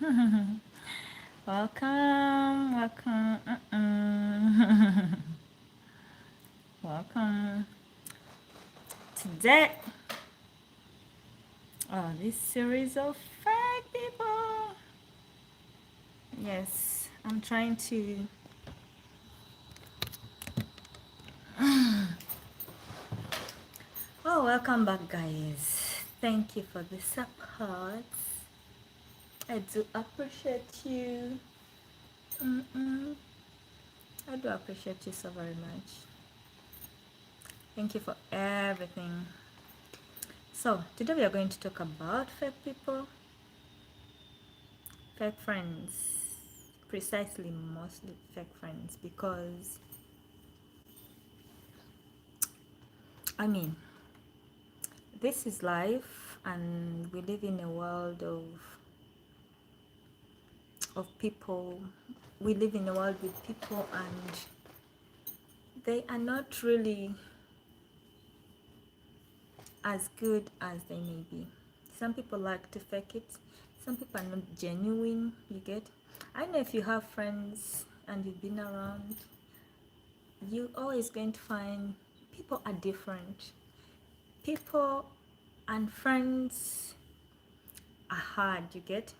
Welcome, welcome, welcome. Today, this series of fake people. Yes, I'm trying to. Oh, welcome back, guys. Thank you for the support. I do appreciate you. I do appreciate you so very much. Thank you for everything. So, today we are going to talk about fake people, fake friends. Precisely, mostly fake friends, because I mean, this is life, and we live in a world of people. We live in a world with people, and they are not really as good as they may be. Some people like to fake it. Some people are not genuine. You get? I know if you have friends and you've been around, you always going to find people are different. People and friends are hard. You get?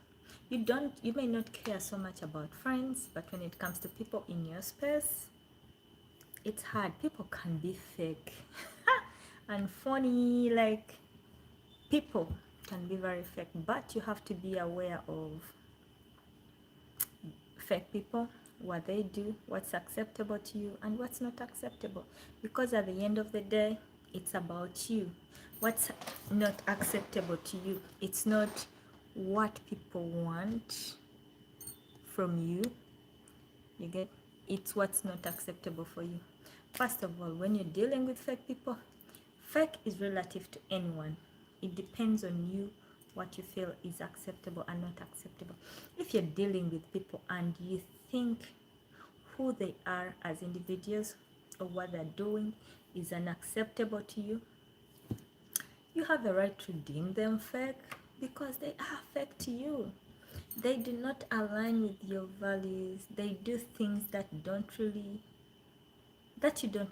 You may not care so much about friends, but when it comes to people in your space, it's hard. People can be fake and funny. Like, people can be very fake, but you have to be aware of fake people, what they do, what's acceptable to you and what's not acceptable, because at the end of the day, it's about you. What's not acceptable to you, it's not what people want from you. You get? It's what's not acceptable for you. First of all, when you're dealing with fake people, fake is relative to anyone. It depends on you what you feel is acceptable and not acceptable. If you're dealing with people and you think who they are as individuals or what they're doing is unacceptable to you, you have the right to deem them fake, because they are fake to you. They do not align with your values. They do things that you don't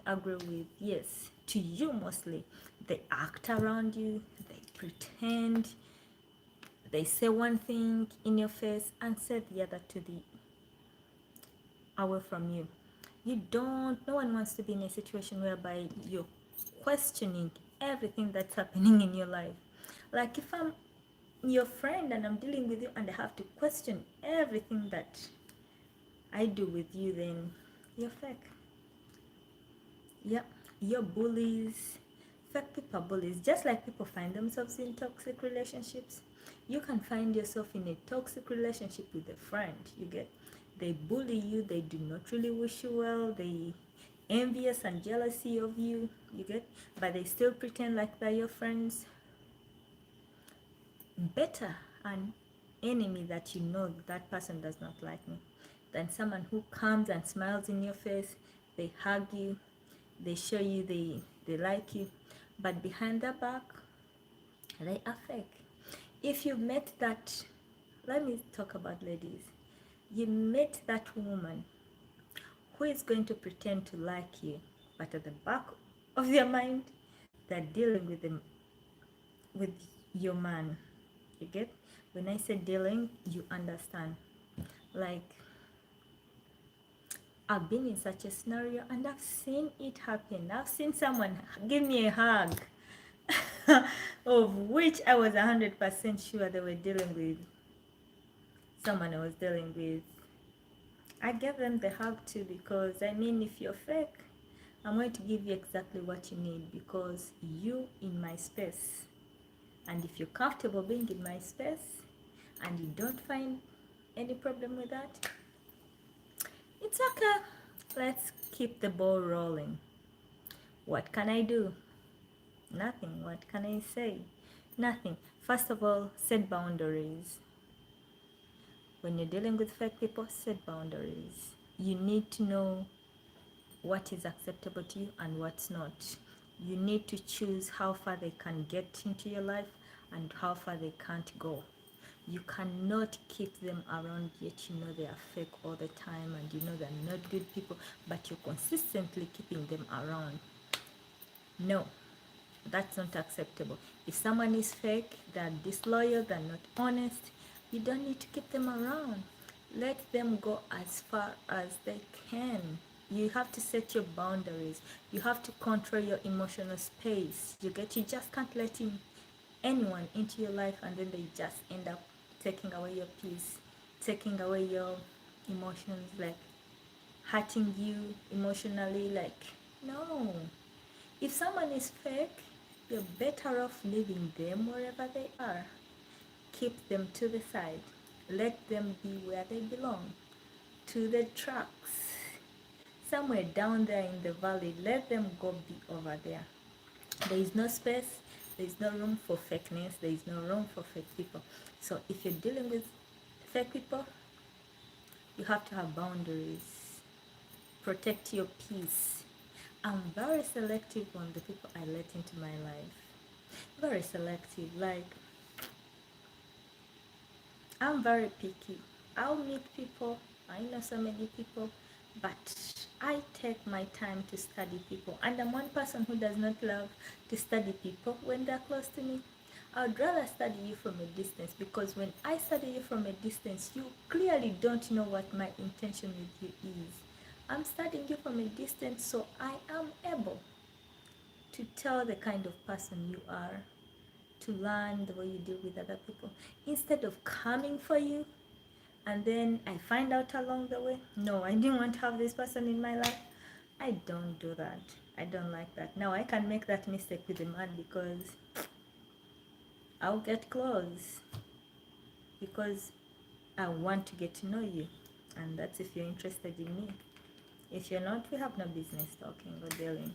agree with. Yes, to you mostly. They act around you, they pretend, they say one thing in your face and say the other to the away from you. No one wants to be in a situation whereby you're questioning everything that's happening in your life. Like, if I'm your friend and I'm dealing with you and I have to question everything that I do with you, then you're fake. Yep, you're bullies. Fake people are bullies. Just like people find themselves in toxic relationships, you can find yourself in a toxic relationship with a friend. You get? They bully you. They do not really wish you well. They envious and jealousy of you. You get? But they still pretend like they're your friends. Better an enemy that you know that person does not like me than someone who comes and smiles in your face. They hug you, they show you they like you, but behind their back, they are fake. If you met that, let me talk about ladies. You met that woman who is going to pretend to like you, but at the back of their mind, they're dealing with your man. You get? When I say dealing, you understand. Like, I've been in such a scenario and I've seen it happen. I've seen someone give me a hug of which I was 100% sure they were dealing with someone I was dealing with. I gave them the hug too, because I mean, if you're fake, I'm going to give you exactly what you need, because you in my space. And if you're comfortable being in my space and you don't find any problem with that, it's okay. Let's keep the ball rolling. What can I do? Nothing. What can I say? Nothing. First of all, set boundaries. When you're dealing with fake people, set boundaries. You need to know what is acceptable to you and what's not. You need to choose how far they can get into your life and how far they can't go. You cannot keep them around, yet you know they are fake all the time and you know they're not good people, but you're consistently keeping them around. No, that's not acceptable. If someone is fake, they're disloyal, they're not honest, you don't need to keep them around. Let them go as far as they can. You have to set your boundaries. You have to control your emotional space. You just can't let anyone into your life and then they just end up taking away your peace, taking away your emotions, like hurting you emotionally. Like, no. If someone is fake, you're better off leaving them wherever they are. Keep them to the side. Let them be where they belong, to the trucks. Somewhere down there in the valley, let them go be over there. There is no space, there is no room for fakeness, there is no room for fake people. So if you're dealing with fake people, you have to have boundaries. Protect your peace. I'm very selective on the people I let into my life. Very selective. Like, I'm very picky. I'll meet people. I know so many people, but I take my time to study people. And I'm one person who does not love to study people when they're close to me. I would rather study you from a distance, because when I study you from a distance, you clearly don't know what my intention with you is. I'm studying you from a distance, so I am able to tell the kind of person you are, to learn the way you deal with other people. Instead of coming for you and then I find out along the way, no, I didn't want to have this person in my life. I don't do that. I don't like that. Now I can make that mistake with a man because I'll get close, because I want to get to know you, and that's if you're interested in me. If you're not, we have no business talking or dealing.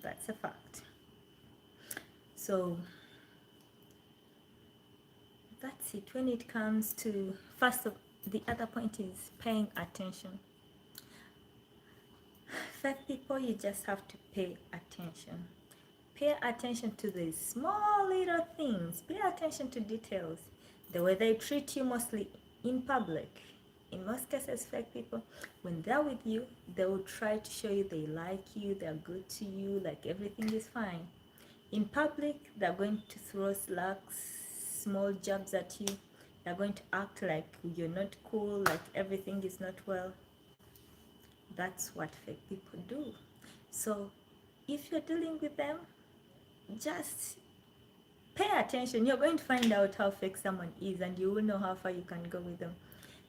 That's a fact. So that's it. When it comes to, first of, the other point is paying attention. Fake people, you just have to pay attention. Pay attention to the small little things. Pay attention to details. The way they treat you, mostly in public. In most cases, fake people, when they're with you, they will try to show you they like you, they're good to you, like everything is fine. In public, they're going to throw slugs, small jabs at you. They're going to act like you're not cool, like everything is not well. That's what fake people do. So if you're dealing with them, just pay attention. You're going to find out how fake someone is, and you will know how far you can go with them.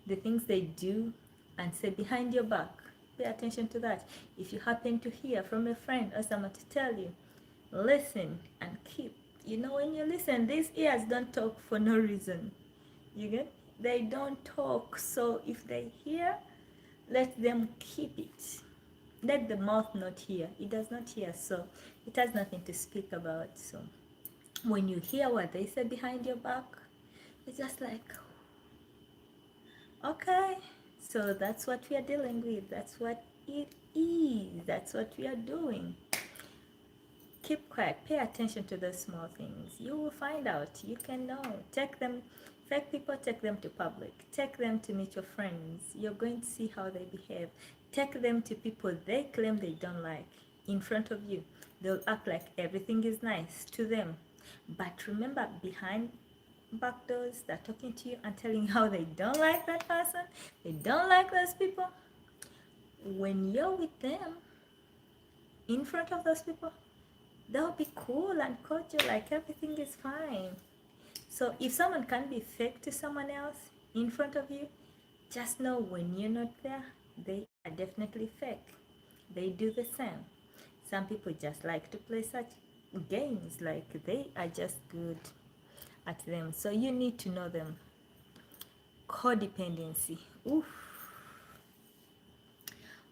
The things they do and say behind your back, pay attention to that. If you happen to hear from a friend or someone to tell you, listen and keep. You know, when you listen, these ears don't talk for no reason. You get? They don't talk. So if they hear, let them keep it. Let the mouth not hear. It does not hear, so it has nothing to speak about. So when you hear what they say behind your back, it's just like, okay, so that's what we are dealing with. That's what it is. That's what we are doing. Keep quiet. Pay attention to those small things. You will find out. You can know. Take them. Fake people, take them to public. Take them to meet your friends. You're going to see how they behave. Take them to people they claim they don't like in front of you. They'll act like everything is nice to them. But remember, behind back doors, they're talking to you and telling how they don't like that person. They don't like those people. When you're with them, in front of those people, they'll be cool and cordial, like everything is fine. So if someone can be fake to someone else in front of you, just know when you're not there, they are definitely fake. They do the same. Some people just like to play such games, like they are just good at them. So you need to know them. Codependency. Oof.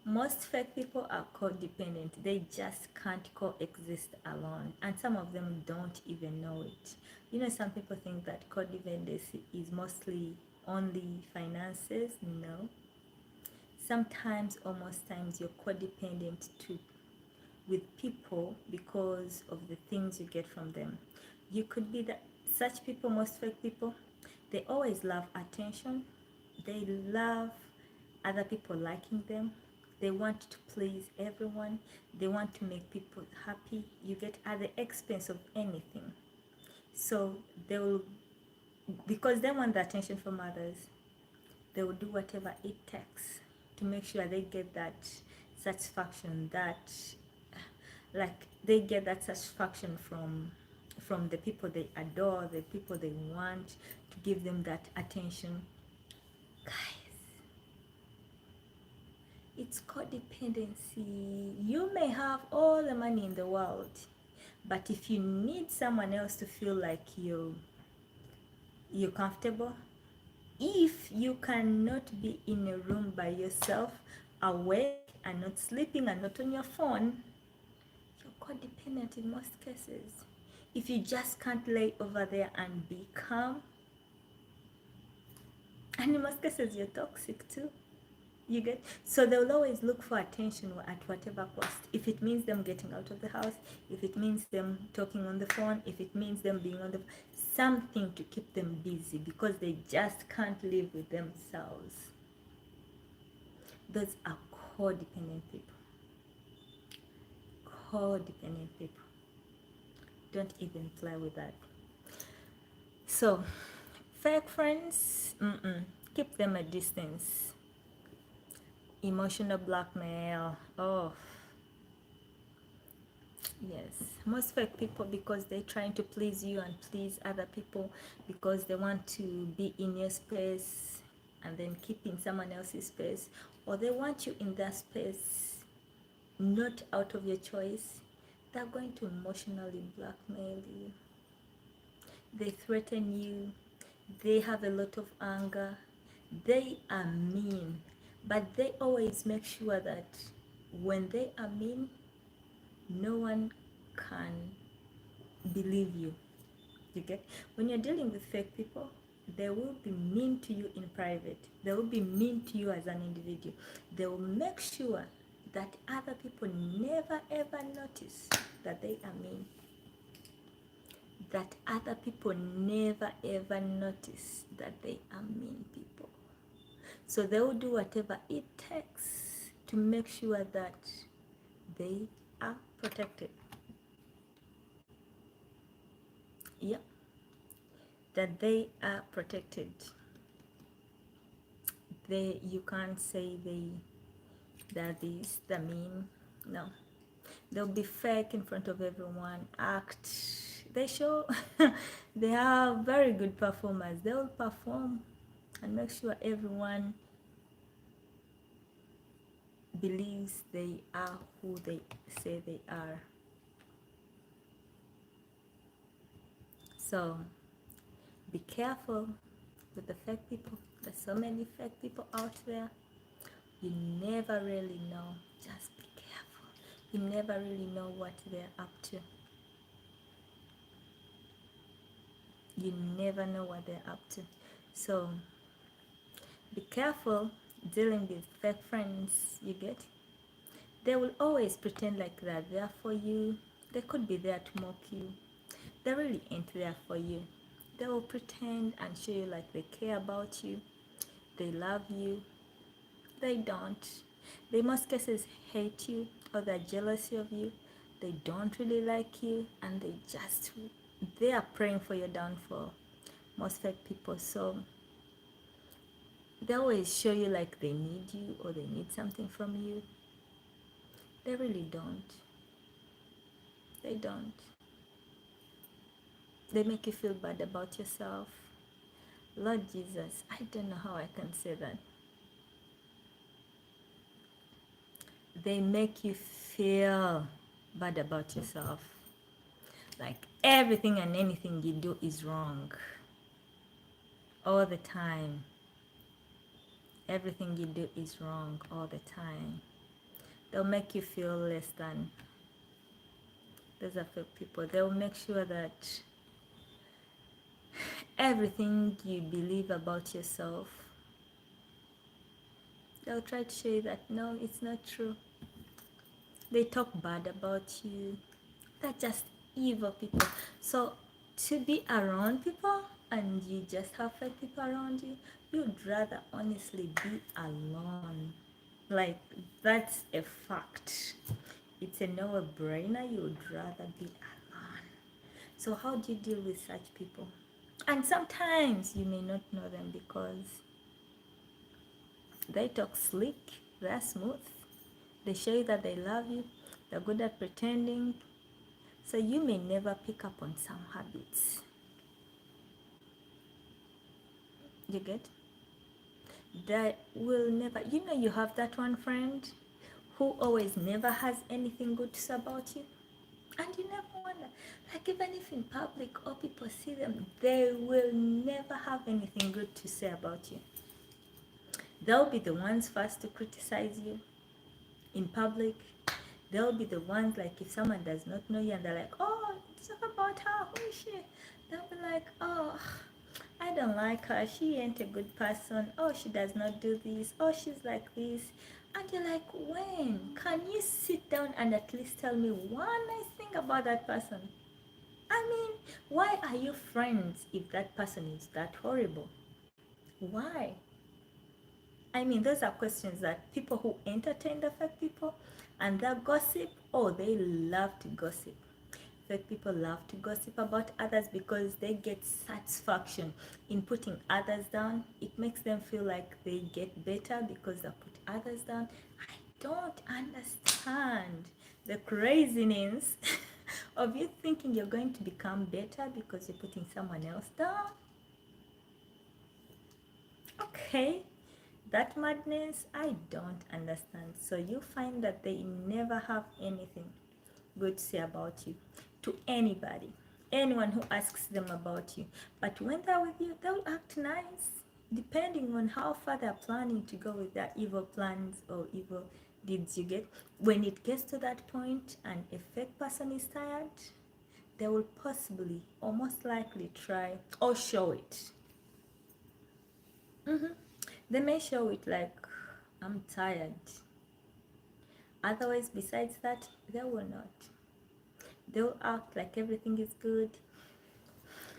Most fake people are codependent. They just can't coexist alone. And some of them don't even know it. You know, some people think that codependency is mostly only finances. No. Sometimes, or most times, you're codependent with people because of the things you get from them. You could be that Such people, most fake people, they always love attention. They love other people liking them. They want to please everyone. They want to make people happy. You get, at the expense of anything. So they will, because they want the attention from others, they will do whatever it takes to make sure they get that satisfaction, that, like, they get that satisfaction from the people they adore, the people they want to give them that attention. Guys, it's codependency. You may have all the money in the world, but if you need someone else to feel like you're comfortable, if you cannot be in a room by yourself, awake and not sleeping and not on your phone, you're codependent in most cases. If you just can't lay over there and be calm, and in most cases you're toxic too. You get, so they'll always look for attention at whatever cost. If it means them getting out of the house, if it means them talking on the phone, if it means them being on the, something to keep them busy, because they just can't live with themselves. Those are codependent people. Codependent people. Don't even play with that. So, fake friends, keep them at distance. Emotional blackmail, oh yes, most fake people, because they're trying to please you and please other people, because they want to be in your space and then keep in someone else's space, or they want you in that space not out of your choice. They're going to emotionally blackmail you. They threaten you. They have a lot of anger. They are mean, but they always make sure that when they are mean, no one can believe you. You get? When you're dealing with fake people, they will be mean to you in private. They will be mean to you as an individual. They will make sure that other people never ever notice that they are mean. That other people never ever notice that they are mean people. So they will do whatever it takes to make sure that they are protected. Yep, that they are protected. You can't say they're this, they're mean. No, they'll be fake in front of everyone. Act. They show they are very good performers. They will perform and make sure everyone believes they are who they say they are. So be careful with the fake people. There's so many fake people out there. You never really know. Just be careful. You never really know what they're up to. You never know what they're up to. So be careful dealing with fake friends. You get? They will always pretend like they're there for you. They could be there to mock you. They really ain't there for you. They will pretend and show you like they care about you. They love you. They don't. They in most cases hate you, or they're jealous of you. They don't really like you, and they are praying for your downfall. Most fake people. So they always show you like they need you or they need something from you. They really don't. They don't. They make you feel bad about yourself. Lord Jesus, I don't know how I can say that. They make you feel bad about yourself. Like everything and anything you do is wrong. All the time. Everything you do is wrong all the time. They'll make you feel less than. Those are fake people. They'll make sure that everything you believe about yourself, they'll try to show you that no, it's not true. They talk bad about you. They're just evil people. So to be around people and you just have fake people around you, you'd rather honestly be alone. Like, that's a fact. It's a no-brainer. You would rather be alone. So how do you deal with such people? And sometimes you may not know them because they talk slick, they're smooth, they show you that they love you, they're good at pretending. So you may never pick up on some habits. You get? That will never, you have that one friend who always never has anything good to say about you. And you never wonder, like even if in public or people see them, they will never have anything good to say about you. They'll be the ones first to criticize you in public. They'll be the ones, like if someone does not know you and they're like, oh, talk about her, who is she? They'll be like, oh, I don't like her, she ain't a good person, oh, she does not do this, oh, she's like this. And you're like, when? Can you sit down and at least tell me one nice thing about that person? I mean, why are you friends if that person is that horrible? Why? I mean, those are questions that people who entertain the fake people and their gossip, oh, they love to gossip. Fake people love to gossip about others because they get satisfaction in putting others down. It makes them feel like they get better because they put others down. I don't understand the craziness of you thinking you're going to become better because you're putting someone else down. Okay, that madness, I don't understand. So you find that they never have anything good to say about you to anybody, anyone who asks them about you. But when they're with you, they'll act nice, depending on how far they're planning to go with their evil plans or evil deeds. You get? When it gets to that point and a fake person is tired, they will possibly or most likely try or show it. They may show it like, I'm tired. Otherwise, besides that, they will not. They'll act like everything is good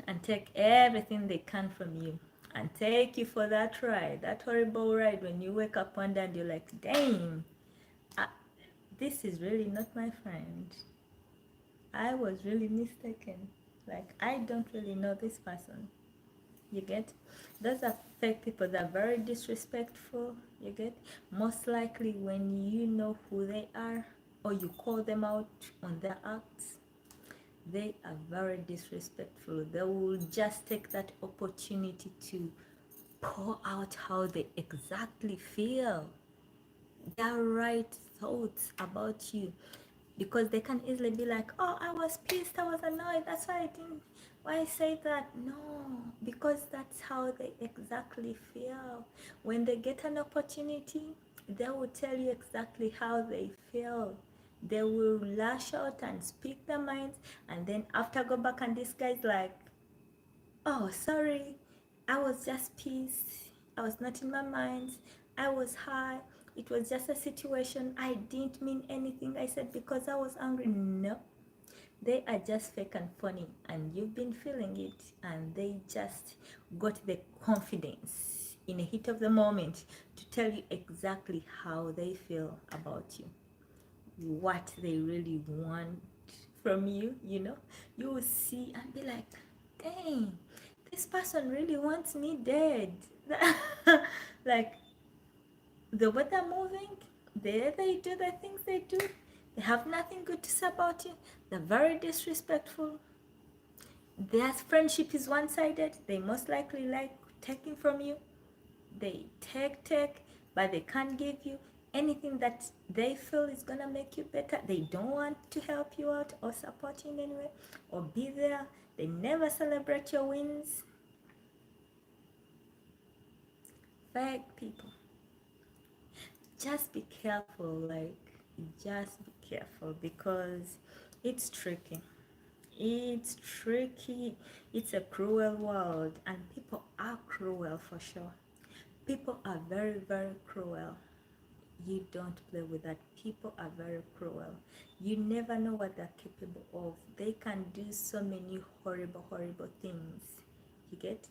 and take everything they can from you and take you for that ride, that horrible ride when you wake up one day and you're like, dang, this is really not my friend. I was really mistaken. Like, I don't really know this person. You get? Those are fake people that are very disrespectful. You get? Most likely when you know who they are or you call them out on their acts, they are very disrespectful. They will just take that opportunity to pour out how they exactly feel, their right thoughts about you, because they can easily be like, oh, I was pissed, I was annoyed, that's why I didn't, why I say that. No, because that's how they exactly feel. When they get an opportunity, they will tell you exactly how they feel. They will lash out and speak their minds, and then after go back and this guy's like, oh, sorry, I was just pissed, I was not in my mind, I was high, it was just a situation, I didn't mean anything, I said because I was angry. No, they are just fake and funny, and you've been feeling it, and they just got the confidence in a heat of the moment to tell you exactly how they feel about you, what they really want from you. You will see and be like, dang, this person really wants me dead. Like, the way they're moving, they do the things they do, they have nothing good to say about you, they're very disrespectful, their friendship is one-sided, they most likely like taking from you. They take, but they can't give you anything that they feel is gonna make you better. They don't want to help you out or support you in any way or be there. They never celebrate your wins. Fake people. Just be careful, just be careful, because it's tricky. It's tricky. It's a cruel world, and people are cruel for sure. People are very, very cruel. You don't play with that. People are very cruel. You never know what they're capable of. They can do so many horrible, horrible things. You get?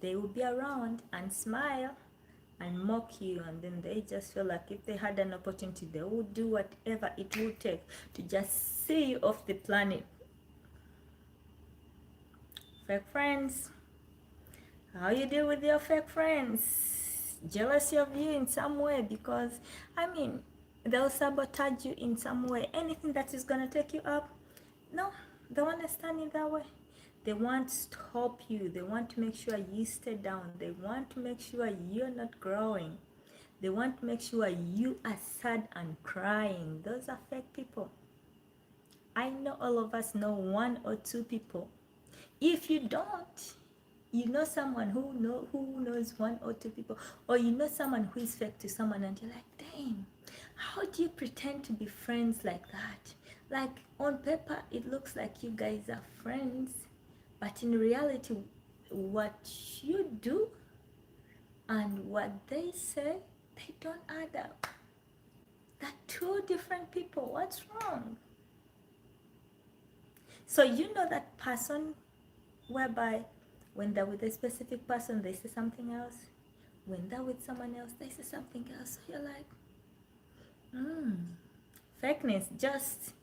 They will be around and smile and mock you, and then they just feel like if they had an opportunity, they would do whatever it would take to just see you off the planet. Fake friends. How you deal with your fake friends? Jealousy of you in some way, because I mean, they'll sabotage you in some way. Anything that is gonna take you up, no, they want to stand in that way. They want to stop you. They want to make sure you stay down. They want to make sure you're not growing. They want to make sure you are sad and crying. Those are fake people. I know all of us know one or two people. If you don't, you know someone who knows one or two people, or you know someone who is fake to someone, and you're like, dang, how do you pretend to be friends like that? Like on paper, it looks like you guys are friends, but in reality, what you do and what they say, they don't add up. They're two different people. What's wrong? So you know that person whereby when they're with a specific person, they say something else. When they're with someone else, they say something else. So you're like, fakeness. Just,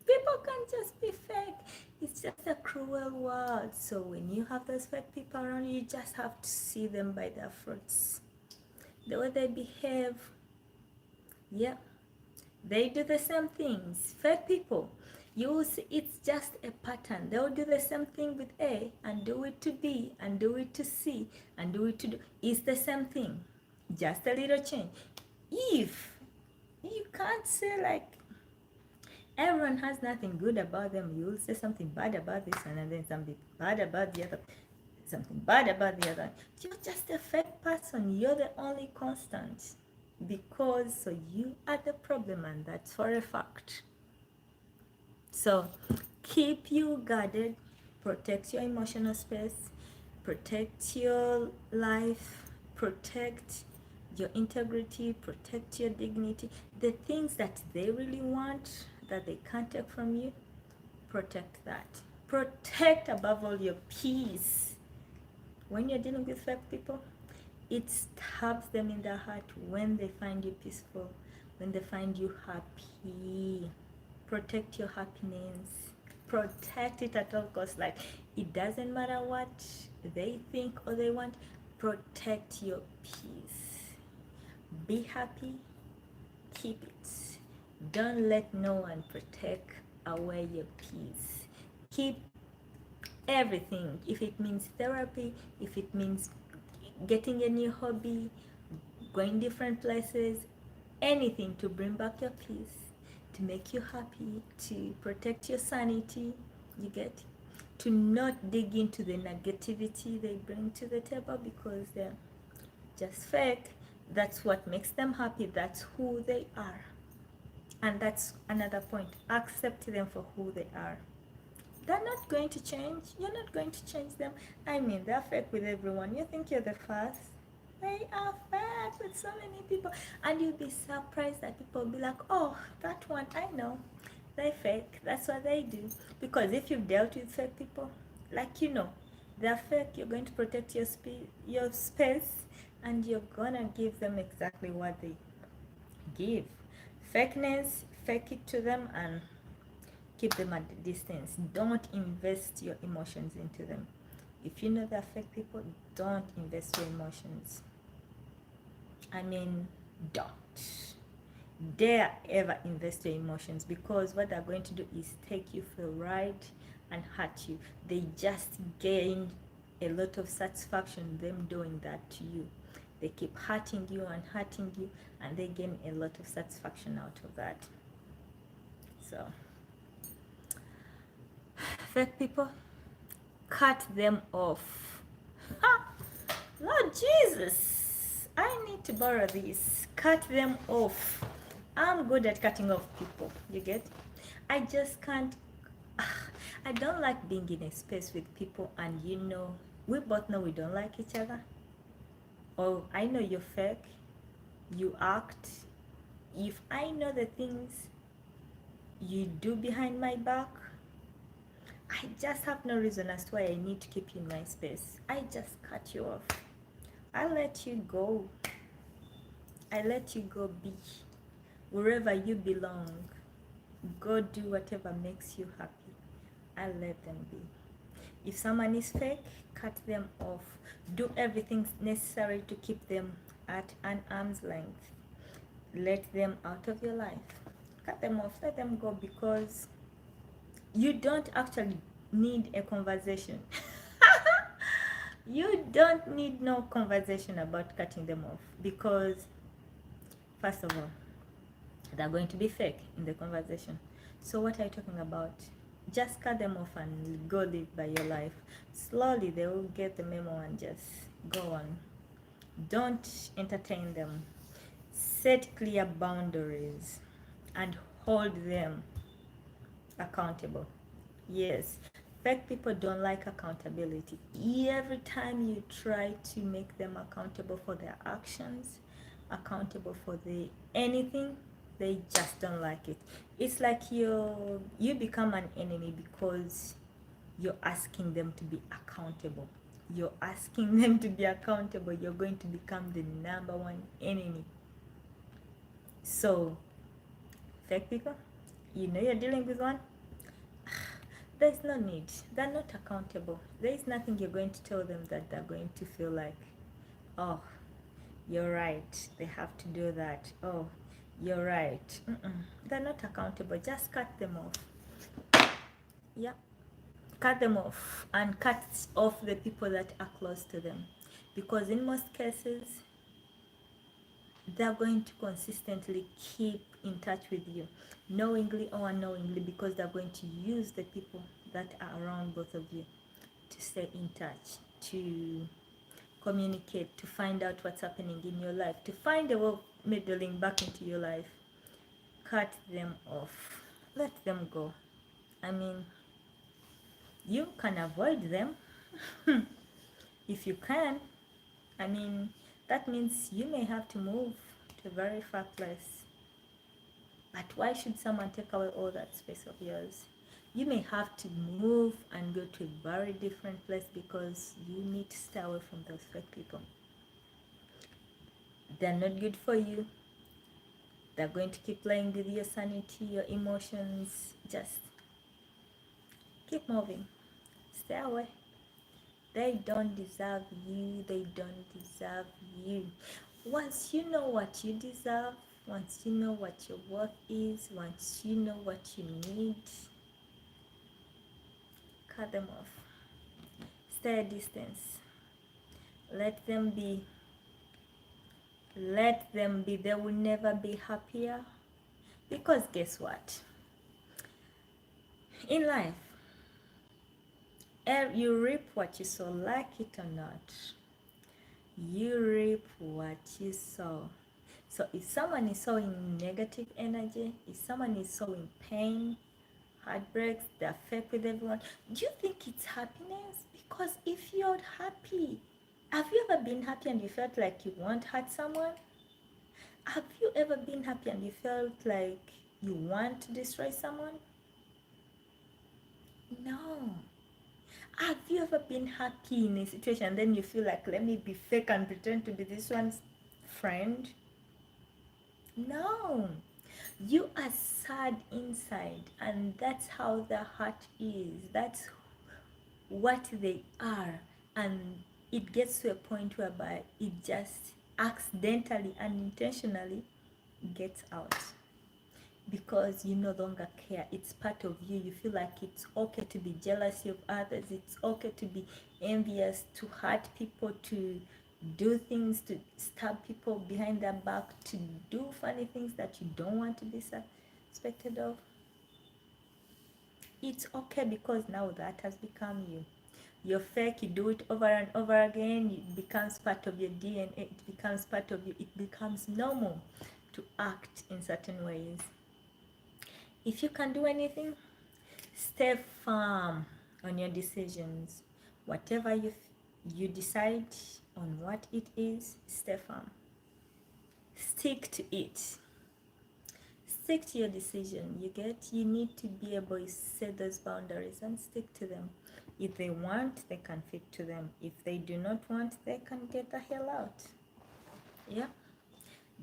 people can just be fake. It's just a cruel world. So when you have those fake people around you, you just have to see them by their fruits. The way they behave. Yeah. They do the same things. Fake people. You will see it's just a pattern. They'll do the same thing with A and do it to B and do it to C and do it to D. It's the same thing. Just a little change. If you can't say like everyone has nothing good about them, you will say something bad about this one and then something bad about the other. Something bad about the other. You're just a fake person. You're the only constant. Because so you are the problem, and that's for a fact. So keep you guarded, protect your emotional space, protect your life, protect your integrity, protect your dignity. The things that they really want that they can't take from you, protect that. Protect above all your peace. When you're dealing with fake people, it stabs them in the heart when they find you peaceful, when they find you happy. Protect your happiness. Protect it at all costs. Like, it doesn't matter what they think or they want. Protect your peace. Be happy. Keep it. Don't let no one protect away your peace. Keep everything. If it means therapy, if it means getting a new hobby, going different places, anything to bring back your peace, to make you happy, to protect your sanity, you get, to not dig into the negativity they bring to the table because they're just fake. That's what makes them happy. That's who they are. And that's another point. Accept them for who they are. They're not going to change. You're not going to change them. I mean, they're fake with everyone. You think you're the first? They are fake with so many people. And you'll be surprised that people will be like, oh, that one, I know. They're fake. That's what they do. Because if you've dealt with fake people, like, you know, they're fake, you're going to protect your space, and you're going to give them exactly what they give. Fakeness, fake it to them and keep them at a distance. Don't invest your emotions into them. If you know they're fake people, don't invest your emotions. I mean, don't dare ever invest your emotions, because what they're going to do is take you for a ride and hurt you. They just gain a lot of satisfaction them doing that to you. They keep hurting you, and they gain a lot of satisfaction out of that. So, fake people, cut them off. Lord Jesus, I need to borrow this. Cut them off. I'm good at cutting off people, you get? I just can't. I don't like being in a space with people and you know, we both know we don't like each other. Or I know you're fake, you act, If I know the things you do behind my back, I just have no reason as to why I need to keep you in my space. I just cut you off. I let you go. I let you go be. Wherever you belong, go do whatever makes you happy. I let them be. If someone is fake, cut them off. Do everything necessary to keep them at an arm's length. Let them out of your life. Cut them off, let them go, because you don't actually need a conversation. You don't need no conversation about cutting them off, because first of all, they're going to be fake in the conversation. So what are you talking about? Just cut them off and go live by your life. Slowly they will get the memo and just go on. Don't entertain them. Set clear boundaries and hold them accountable. Yes, fake people don't like accountability. Every time you try to make them accountable for their actions, accountable for the anything, they just don't like it. It's like you become an enemy because you're asking them to be accountable. You're asking them to be accountable. You're going to become the number one enemy. So, fake people, you know you're dealing with one. There's no need. They're not accountable. There is nothing you're going to tell them that they're going to feel like, oh, you're right, they have to do that. Oh, you're right. They're not accountable. Just cut them off. Yeah. Cut them off, and cut off the people that are close to them, because in most cases they're going to consistently keep in touch with you, knowingly or unknowingly, because they're going to use the people that are around both of you to stay in touch, to communicate, to find out what's happening in your life, to find a way of meddling back into your life. Cut them off. Let them go. I mean, you can avoid them if you can. I mean, that means you may have to move to a very far place. But why should someone take away all that space of yours? You may have to move and go to a very different place because you need to stay away from those fake people. They're not good for you. They're going to keep playing with your sanity, your emotions. Just keep moving. Stay away. They don't deserve you. They don't deserve you. Once you know what you deserve, once you know what your worth is, once you know what you need, cut them off. Stay a distance. Let them be. Let them be. They will never be happier. Because guess what? In life, you reap what you sow, like it or not. You reap what you sow. So if someone is sowing negative energy, if someone is sowing pain, heartbreaks, they're fake with everyone, do you think it's happiness? Because if you're happy, have you ever been happy and you felt like you won't hurt someone? Have you ever been happy and you felt like you want to destroy someone? No. Have you ever been happy in a situation and then you feel like, let me be fake and pretend to be this one's friend? No. You are sad inside, and that's how the heart is. That's what they are. And it gets to a point whereby it just accidentally, unintentionally gets out. Because you no longer care. It's part of you. You feel like it's okay to be jealous of others. It's okay to be envious, to hurt people, to do things, to stab people behind their back, to do funny things that you don't want to be suspected of. It's okay, because now that has become you. You're fake, you do it over and over again, it becomes part of your DNA, it becomes part of you, it becomes normal to act in certain ways. If you can do anything, stay firm on your decisions. Whatever you decide on what it is, stay firm. Stick to it. Stick to your decision. You need to be able to set those boundaries and stick to them. If they want, they can fit to them. If they do not want, they can get the hell out. Yeah,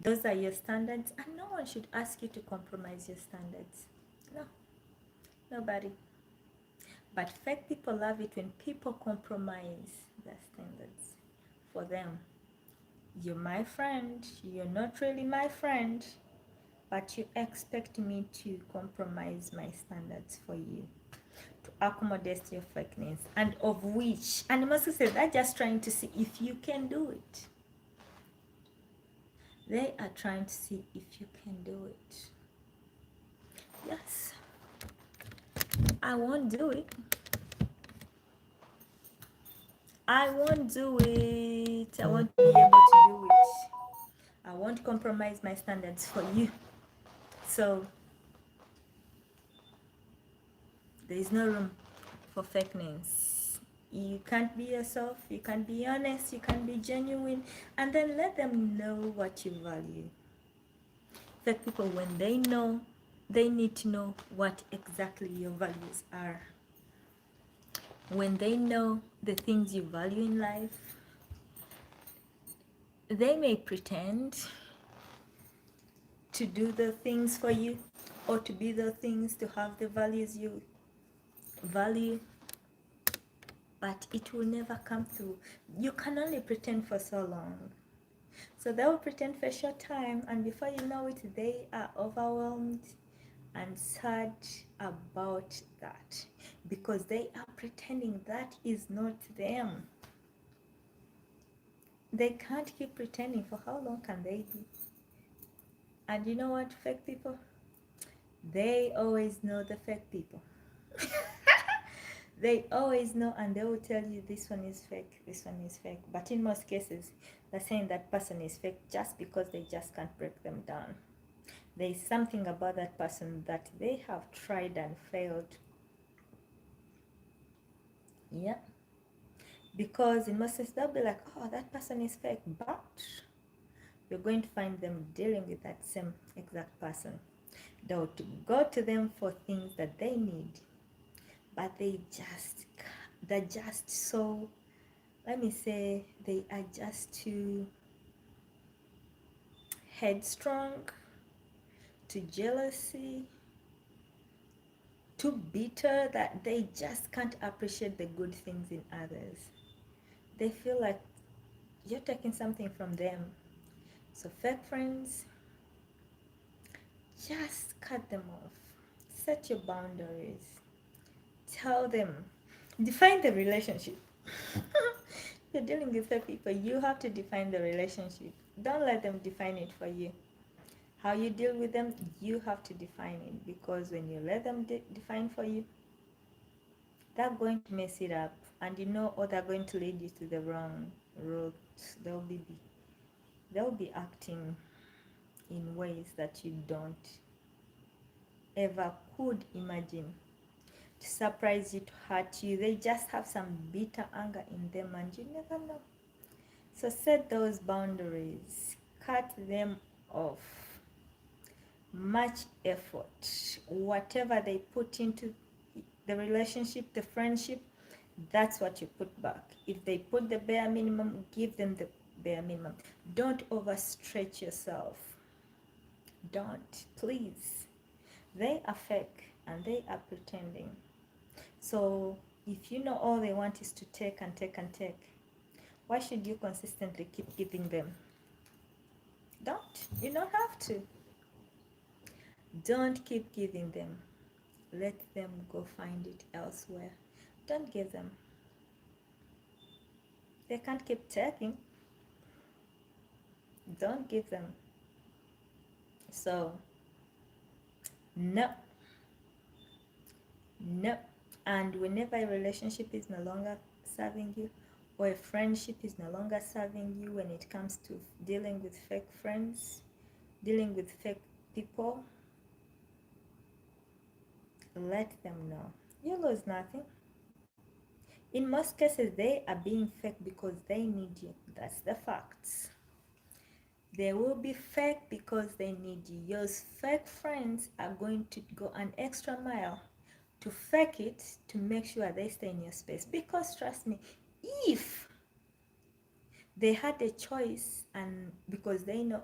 those are your standards, and no one should ask you to compromise your standards. No, nobody. But fake people love it when people compromise their standards for them. You're my friend, you're not really my friend, but you expect me to compromise my standards for you to accommodate your fakeness, and of which, and I must say, they're just trying to see if you can do it. They are trying to see if you can do it. Yes, I won't do it. I won't do it. I won't be able to do it. I won't compromise my standards for you. So there is no room for fakeness. You can't be yourself, you can't be honest, you can't be genuine, and then let them know what you value. Fake people, when they know, they need to know what exactly your values are. When they know the things you value in life, they may pretend to do the things for you, or to be the things, to have the values you value, but it will never come through. You can only pretend for so long. So they will pretend for a short time, and before you know it, they are overwhelmed and sad about that, because they are pretending that is not them. They can't keep pretending. For how long can they be? And you know what, fake people? They always know the fake people. They always know, and they will tell you this one is fake, this one is fake. But in most cases, they're saying that person is fake just because they just can't break them down. There is something about that person that they have tried and failed. Yeah. Because in most cases, they'll be like, oh, that person is fake. But you're going to find them dealing with that same exact person. They'll go to them for things that they need, but they're just so, let me say, they are just too headstrong, too jealousy, too bitter, that they just can't appreciate the good things in others. They feel like you're taking something from them. So fake friends, just cut them off. Set your boundaries. Tell them. Define the relationship. You're dealing with fake people. You have to define the relationship. Don't let them define it for you. How you deal with them, you have to define it, because when you let them define for you, they're going to mess it up, and or they're going to lead you to the wrong road. They'll be acting in ways that you don't ever could imagine, to surprise you, to hurt you. They just have some bitter anger in them, and you never know. So set those boundaries, cut them off. Much effort, whatever they put into the relationship, the friendship, that's what you put back. If they put the bare minimum, give them the bare minimum. Don't overstretch yourself. Don't, please. They are fake and they are pretending. So if you know all they want is to take and take and take, why should you consistently keep giving them? You don't have to. Don't keep giving them. Let them go find it elsewhere. Don't give them. They can't keep taking. Don't give them. So, no. And whenever a relationship is no longer serving you, or a friendship is no longer serving you, when it comes to dealing with fake friends, dealing with fake people, let them know. You lose nothing. In most cases, they are being fake because they need you. That's the facts. They will be fake because they need you. Your fake friends are going to go an extra mile to fake it to make sure they stay in your space. Because trust me, if they had a choice, and because they know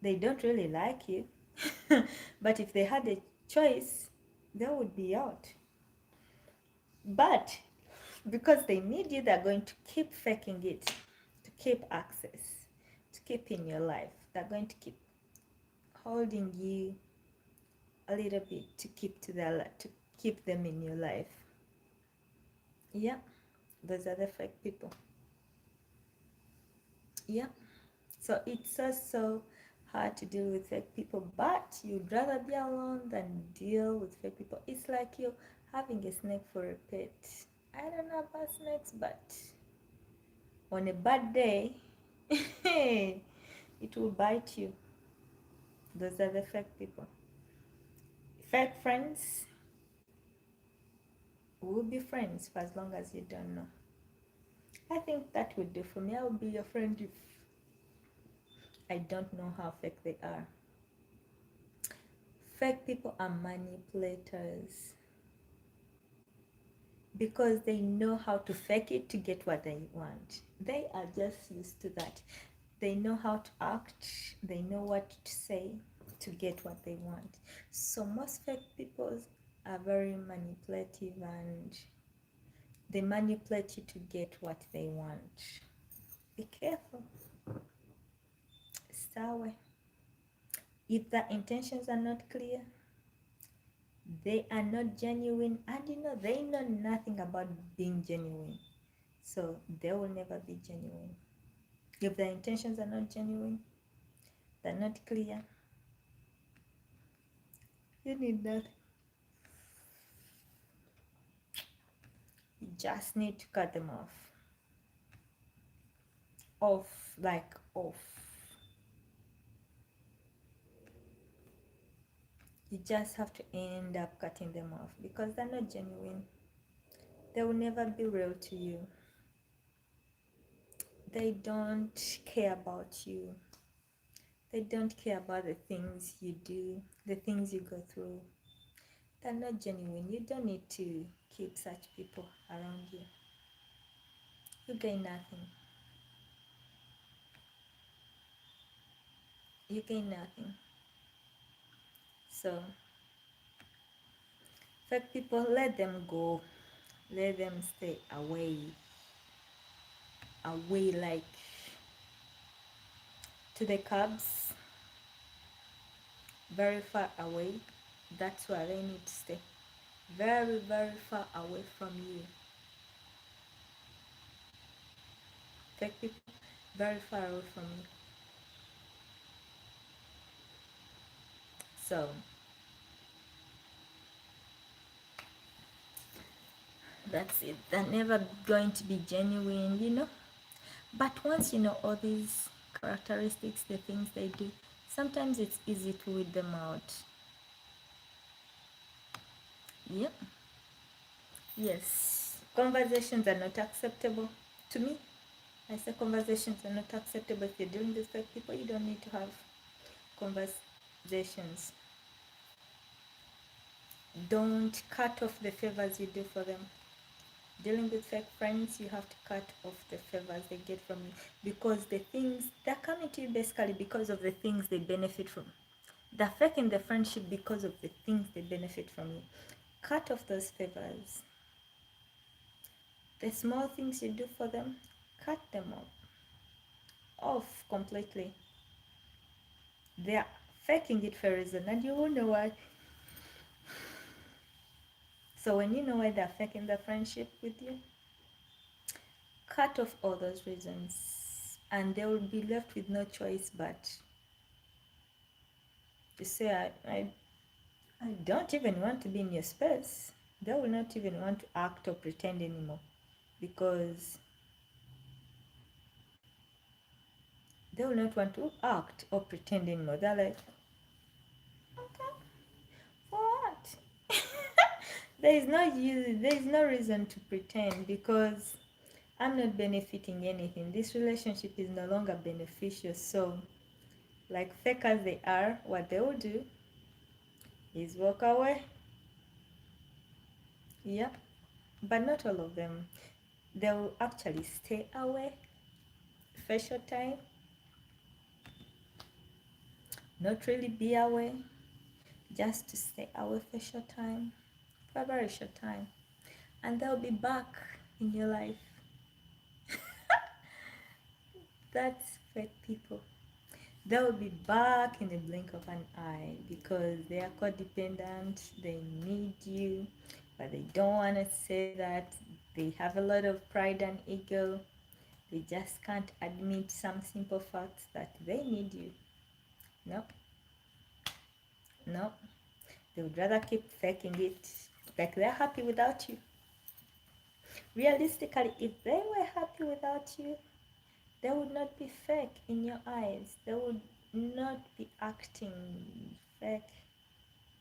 they don't really like you, but if they had a choice, they would be out. But because they need you, they're going to keep faking it, to keep access, to keep in your life. They're going to keep holding you a little bit to keep to their to keep them in your life. Yeah, those are the fake people. Yeah, so it's so hard to deal with fake people, but you'd rather be alone than deal with fake people. It's like you having a snake for a pet. I don't know about snakes, but on a bad day, it will bite you. Those are the fake people. Fake friends will be friends for as long as you don't know. I think that would do for me. I will be your friend if I don't know how fake they are. Fake people are manipulators because they know how to fake it to get what they want. They are just used to that. They know how to act, they know what to say to get what they want. So most fake people are very manipulative, and they manipulate you to get what they want. Be careful. Stay away. If the intentions are not clear, they are not genuine, and they know nothing about being genuine, so they will never be genuine. If the intentions are not genuine, they're not clear, you need nothing. You just need to cut them off. You just have to end up cutting them off because they're not genuine. They will never be real to you. They don't care about you. They don't care about the things you do, the things you go through. They're not genuine. You don't need to keep such people around you. You gain nothing. You gain nothing. So, fake people, let them go. Let them stay away. Away, like to the cabs. Very far away. That's where they need to stay. Very, very far away from you. Fake people, very far away from you. So, that's it. They're never going to be genuine. But once you know all these characteristics, the things they do, sometimes it's easy to weed them out. Yep. Yes. Conversations are not acceptable. To me, I say conversations are not acceptable. If you're dealing with fake people, you don't need to have conversations. Don't cut off the favors you do for them. Dealing with fake friends, you have to cut off the favors they get from you, because the things they're coming to you basically because of the things they benefit from. They're faking the friendship because of the things they benefit from you. Cut off those favors. The small things you do for them, cut them off completely. They're faking it for a reason, and you won't know why. So when you know why they're faking the friendship with you, cut off all those reasons, and they will be left with no choice but to say, I don't even want to be in your space. They will not even want to act or pretend anymore, because they will not want to act or pretend anymore. They're like, okay, for what? There is no reason to pretend, because I'm not benefiting anything. This relationship is no longer beneficial. So, like fake as they are, what they will do is walk away. Yeah, but not all of them. They will actually stay away for a short time, not really be away, just to stay away for a short time, for a very short time, and they'll be back in your life. That's fake people. They'll be back in the blink of an eye because they are codependent, they need you, but they don't want to say that. They have a lot of pride and ego. They just can't admit some simple facts that they need you. Nope, nope. They would rather keep faking it like they're happy without you. Realistically, if they were happy without you, they would not be fake in your eyes. They would not be acting fake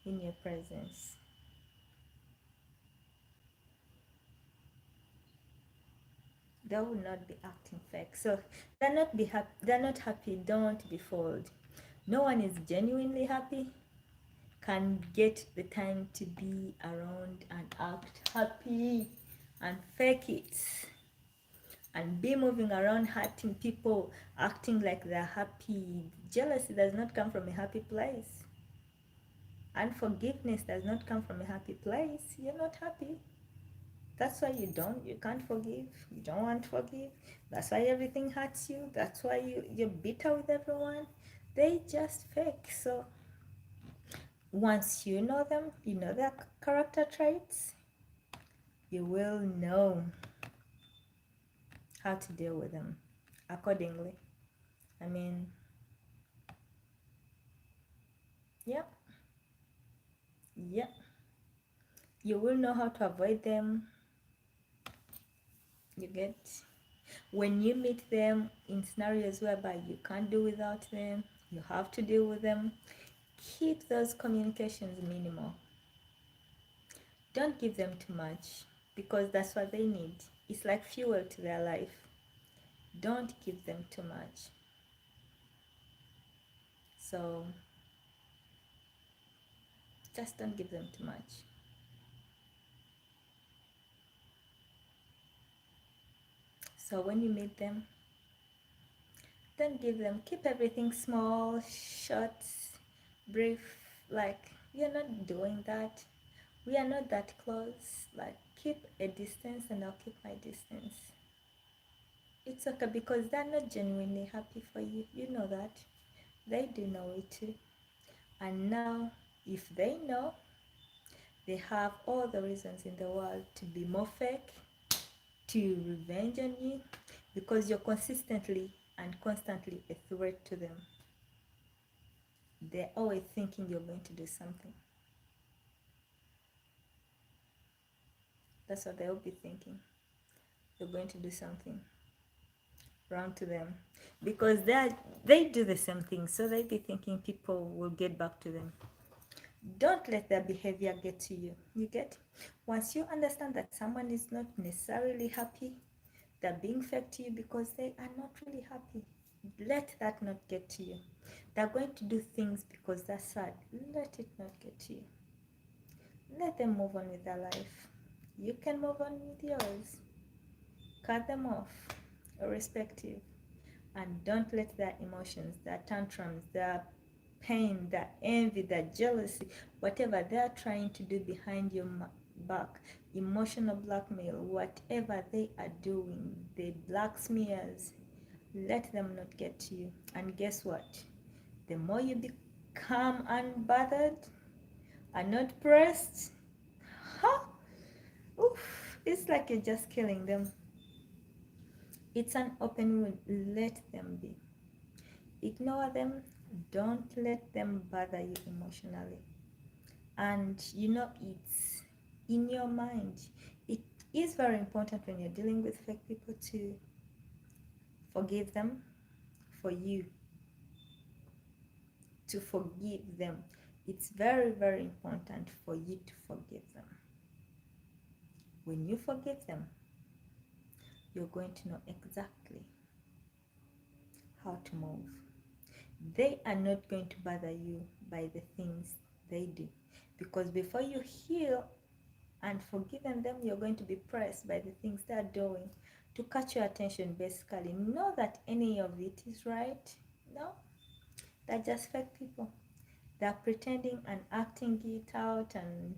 in your presence. They would not be acting fake. So they're not happy, don't be fooled. No one is genuinely happy, can get the time to be around and act happy and fake it and be moving around hurting people, acting like they're happy. Jealousy does not come from a happy place. Unforgiveness does not come from a happy place. You're not happy. That's why you can't forgive. You don't want to forgive. That's why everything hurts you. That's why you're bitter with everyone. They just fake. So once you know them, you know their character traits, you will know how to deal with them accordingly. I mean, yeah, yeah. You will know how to avoid them. You get, when you meet them in scenarios whereby you can't do without them, you have to deal with them, keep those communications minimal. Don't give them too much because that's what they need. It's like fuel to their life. Don't give them too much. So just don't give them too much. So when you meet them, don't give them, keep everything small, short, brief. Like, you're not doing that. We are not that close. Like, keep a distance and I'll keep my distance. It's okay because they're not genuinely happy for you. You know that. They do know it too. And now, if they know, they have all the reasons in the world to be more fake, to revenge on you, because you're consistently and constantly a threat to them. They're always thinking you're going to do something. That's what they'll be thinking. You're going to do something wrong to them. Because they do the same thing, so they'll be thinking people will get back to them. Don't let their behavior get to you. You get? Once you understand that someone is not necessarily happy, they're being fake to you because they are not really happy. Let that not get to you. They're going to do things because they're sad. Let it not get to you. Let them move on with their life. You can move on with yours. Cut them off, irrespective. And don't let their emotions, their tantrums, their pain, their envy, their jealousy, whatever they're trying to do behind your back, emotional blackmail, whatever they are doing, the black smears, let them not get to you. And guess what? The more you become unbothered and not pressed, huh? Oof, it's like you're just killing them. It's an open wound. Let them be. Ignore them. Don't let them bother you emotionally. And you know, it's in your mind. It is very important when you're dealing with fake people to forgive them, for you to forgive them. It's very, very important for you to forgive them. When you forgive them, you're going to know exactly how to move. They are not going to bother you by the things they do, because before you heal and forgiven them, you're going to be pressed by the things they're doing to catch your attention. Basically, not that any of it is right. No, they're just fake people. They're pretending and acting it out and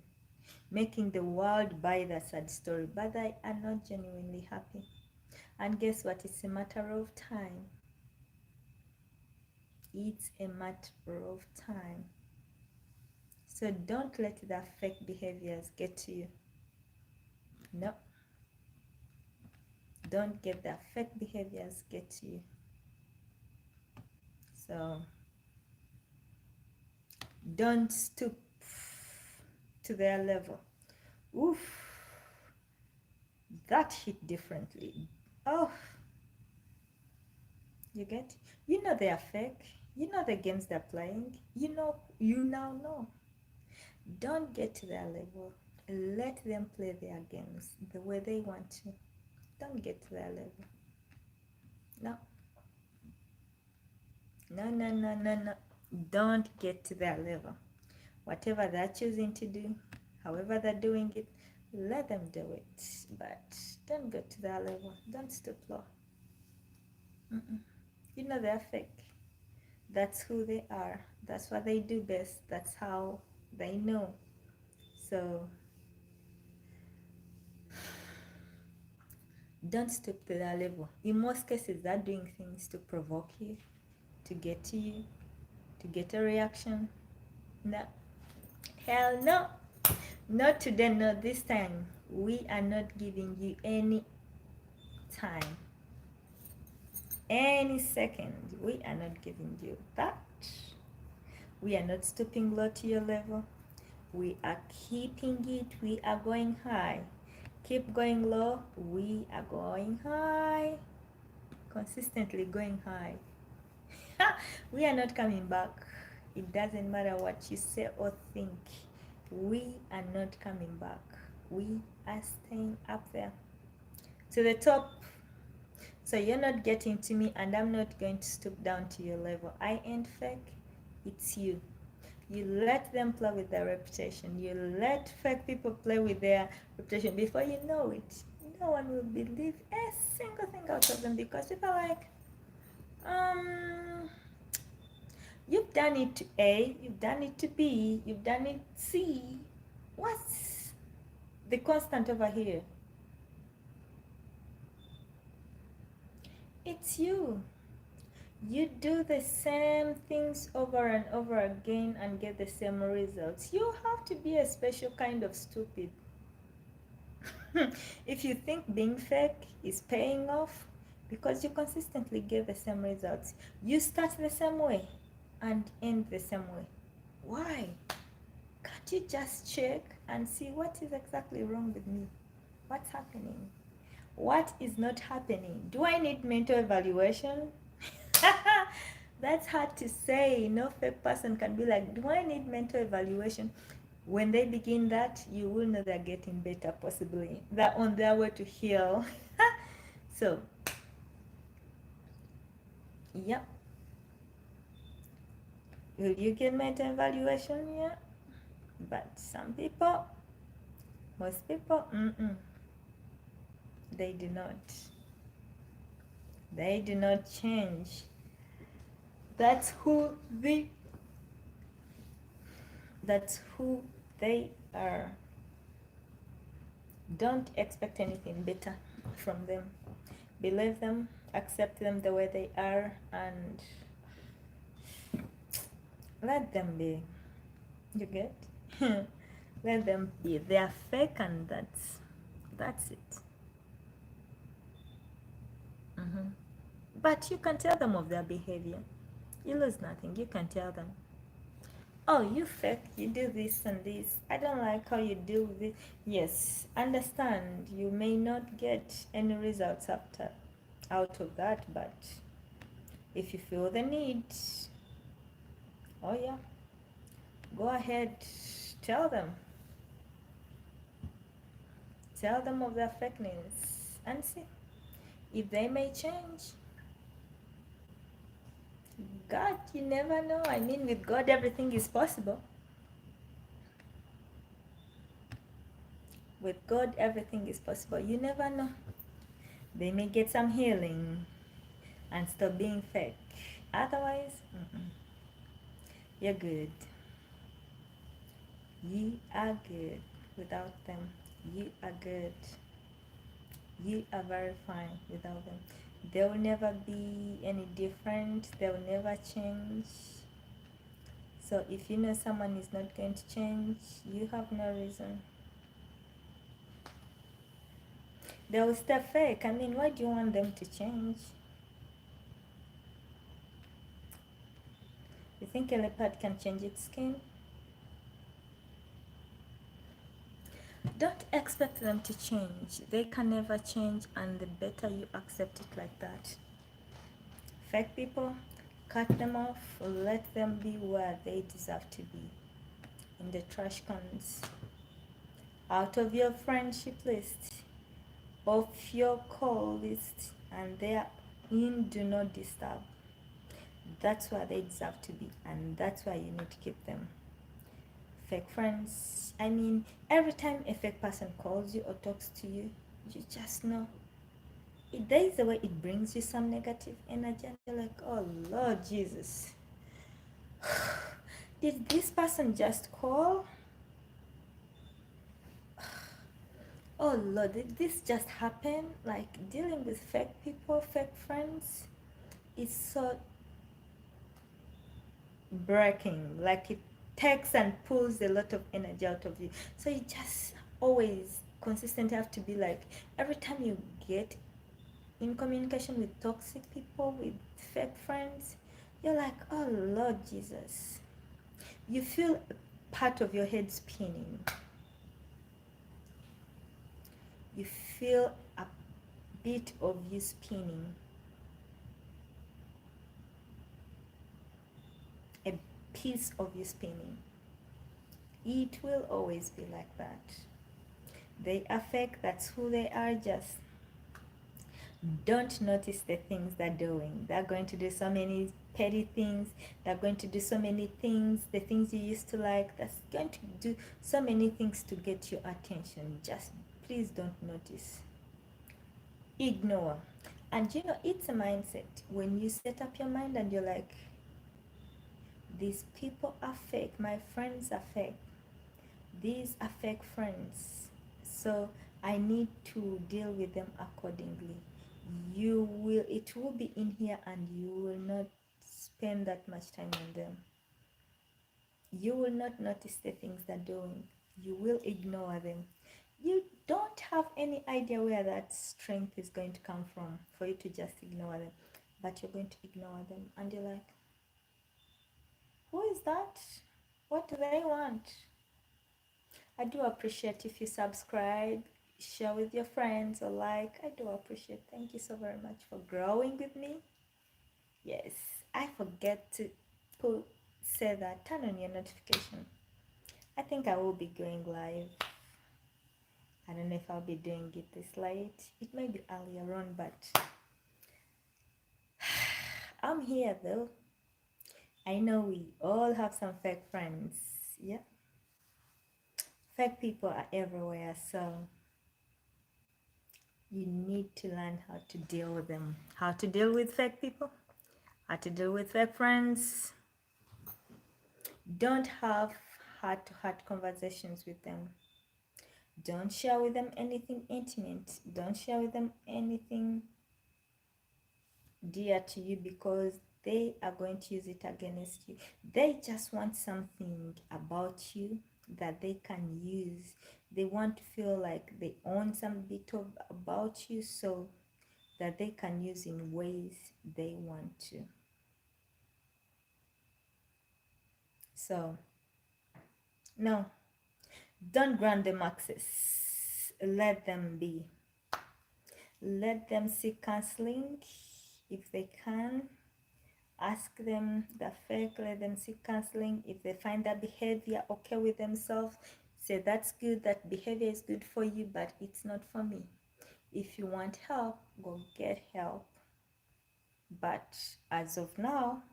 making the world buy their sad story, but they are not genuinely happy. And guess what? It's a matter of time. It's a matter of time. So don't let their fake behaviors get to you. No. Don't get their fake behaviors get to you. So don't stoop to their level. Oof. That hit differently. Oh, you get? You know they are fake. You know the games they're playing. You now know. Don't get to their level. Let them play their games the way they want to. Don't get to their level. No. No. Don't get to their level. Whatever they're choosing to do, however they're doing it, let them do it. But don't go to their level. Don't stoop low. You know they're fake. That's who they are. That's what they do best. That's how they know. So don't stoop to their level. In most cases, they're doing things to provoke you, to get to you, to get a reaction. No. Hell no. Not today, not this time. We are not giving you any time. Any second. We are not giving you that. We are not stooping low to your level. We are keeping it. We are going high. Keep going low. We are going high. Consistently going high. We are not coming back. It doesn't matter what you say or think. We are not coming back. We are staying up there to the top. So you're not getting to me, and I'm not going to stoop down to your level. I ain't fake. It's you. You let them play with their reputation. You let fake people play with their reputation. Before you know it, no one will believe a single thing out of them, because people are like, you've done it to A, you've done it to B, you've done it C. What's the constant over here? It's you. You do the same things over and over again and get the same results. You have to be a special kind of stupid. If you think being fake is paying off because you consistently get the same results, you start the same way and end the same way. Why? Can't you just check and see what is exactly wrong with me? What's happening? What is not happening? Do I need mental evaluation? That's hard to say. No fake person can be like, do I need mental evaluation? When they begin that, you will know they're getting better, possibly. They're on their way to heal. So, yep. Will you get mental evaluation? Yeah. But some people, most people, they do not. They do not change. That's who they are. Don't expect anything better from them. Believe them, accept them the way they are, and let them be. You get? Let them be. They are fake, and that's it. But you can tell them of their behavior. You lose nothing. You can tell them, oh, you fake, you do this and this. I don't like how you do this. Yes, understand you may not get any results out of that, but if you feel the need, oh yeah, go ahead, tell them of their fakeness and see. if they may change. God, you never know. I mean, with God, everything is possible. With God, everything is possible. You never know. They may get some healing and stop being fake. Otherwise, you're good. You are good without them. You are good. You are very fine without them. They will never be any different. They will never change. So if you know someone is not going to change, you have no reason. They will stay fake. I mean, why do you want them to change? You think a leopard can change its skin? Don't expect them to change. They can never change, and the better you accept it like that. Fake people, cut them off, let them be where they deserve to be, in the trash cans, out of your friendship list, off your call list, and they are in do not disturb. That's where they deserve to be, and that's why you need to keep them. Fake friends, I mean, every time a fake person calls you or talks to you, you just know there is a way it brings you some negative energy, and you're like, oh Lord Jesus, did this person just call? Oh Lord, did this just happen? Like, dealing with fake people, fake friends, is so breaking. Like, it takes and pulls a lot of energy out of you. So you just always consistently have to be like, every time you get in communication with toxic people, with fake friends, you're like, oh Lord Jesus. You feel part of your head spinning. You feel a bit of you spinning. A piece of you spinning. It will always be like that. They are fake, that's who they are. Just don't notice the things they're doing. They're going to do so many petty things. They're going to do so many things, the things you used to like. That's going to do so many things to get your attention. Just please don't notice. Ignore. And you know, it's a mindset. When you set up your mind and you're like, these people are fake, my friends are fake, these are fake friends, so I need to deal with them accordingly. It will be in here, and you will not spend that much time on them. You will not notice the things they're doing. You will ignore them. You don't have any idea where that strength is going to come from for you to just ignore them, but you're going to ignore them, and you're like, who is that? What do they want? I do appreciate if you subscribe, share with your friends, or like. I do appreciate. Thank you so very much for growing with me. Yes, I forget to say that. Turn on your notification. I think I will be going live. I don't know if I'll be doing it this late. It may be earlier on, but I'm here though. I know we all have some fake friends. Yeah. Fake people are everywhere, so you need to learn how to deal with them. How to deal with fake people, how to deal with fake friends. Don't have heart-to-heart conversations with them. Don't share with them anything intimate. Don't share with them anything dear to you, because they are going to use it against you. They just want something about you that they can use. They want to feel like they own some bit of about you, so that they can use in ways they want to. So no, don't grant them access. Let them be. Let them seek counseling if they can. Ask them the fake, let them seek counseling. If they find that behavior okay with themselves, say that's good, that behavior is good for you, but it's not for me. If you want help, go get help. But as of now,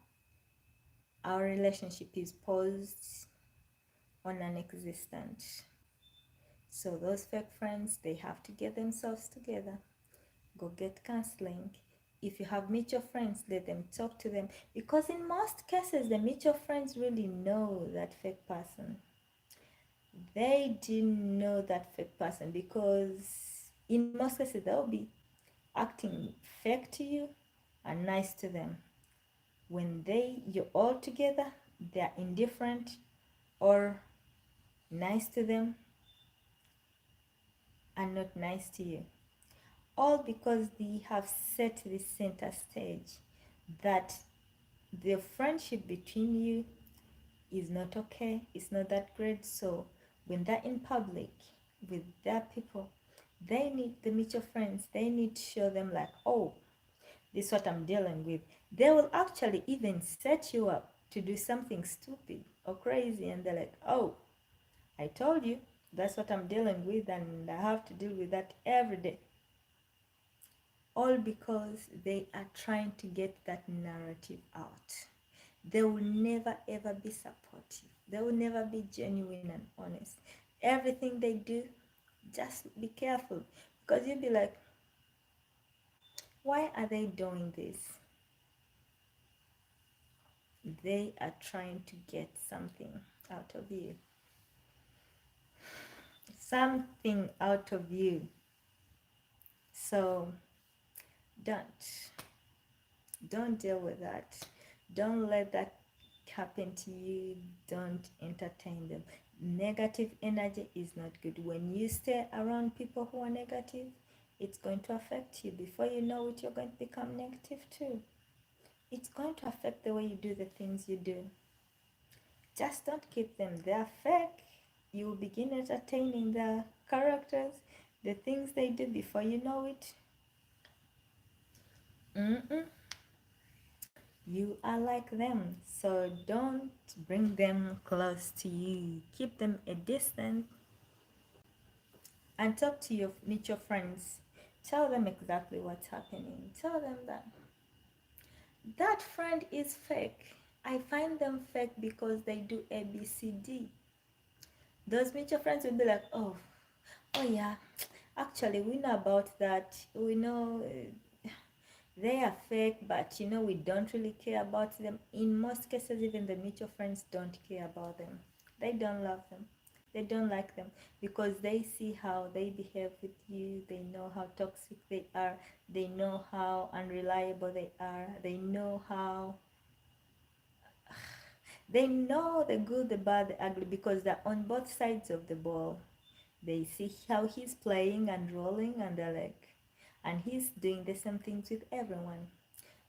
our relationship is paused on non-existent. So those fake friends, they have to get themselves together. Go get counseling. If you have mutual friends, let them talk to them. Because in most cases, the mutual friends really know that fake person. They didn't know that fake person because in most cases, they'll be acting fake to you and nice to them. When you're all together, they're indifferent or nice to them and not nice to you. All because they have set the center stage that the friendship between you is not okay, it's not that great. So when they're in public with their people, they need the mutual friends, they need to show them like, oh, this is what I'm dealing with. They will actually even set you up to do something stupid or crazy, and they're like, oh, I told you that's what I'm dealing with, and I have to deal with that every day. All because they are trying to get that narrative out. They will never ever be supportive. They will never be genuine and honest. Everything they do, just be careful, because you'll be like, why are they doing this? They are trying to get something out of you. Something out of you. So don't deal with that. Don't let that happen to you. Don't entertain them. Negative energy is not good. When you stay around people who are negative, it's going to affect you. Before you know it, you're going to become negative too. It's going to affect the way you do the things you do. Just don't keep them. They're fake. You will begin entertaining their characters, the things they do. Before you know it, you are like them. So don't bring them close to you. Keep them a distance and talk to your mutual friends. Tell them exactly what's happening. Tell them that friend is fake. I find them fake because they do A, B, C, D. Those mutual friends will be like, oh yeah, actually we know about that. We know they are fake, but we don't really care about them. In most cases, even the mutual friends don't care about them. They don't love them. They don't like them because they see how they behave with you. They know how toxic they are. They know how unreliable they are. They know the good, the bad, the ugly, because they're on both sides of the ball. They see how he's playing and rolling, and they're like, and he's doing the same things with everyone.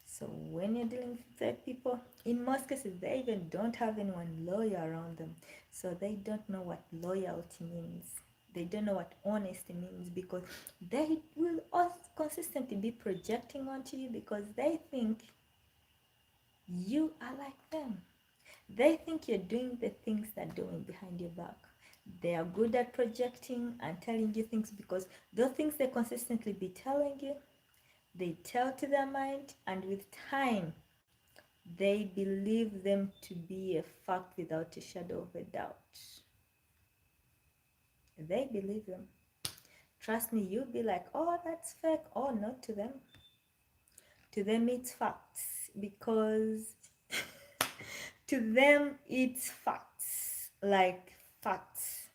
So when you're dealing with fake people, in most cases, they even don't have anyone loyal around them. So they don't know what loyalty means. They don't know what honesty means, because they will also consistently be projecting onto you because they think you are like them. They think you're doing the things they're doing behind your back. They are good at projecting and telling you things because those things they consistently be telling you, they tell to their mind, and with time, they believe them to be a fact without a shadow of a doubt. They believe them. Trust me, you'll be like, oh, that's fake. Oh, not to them. To them, it's facts because to them, it's facts. Like facts.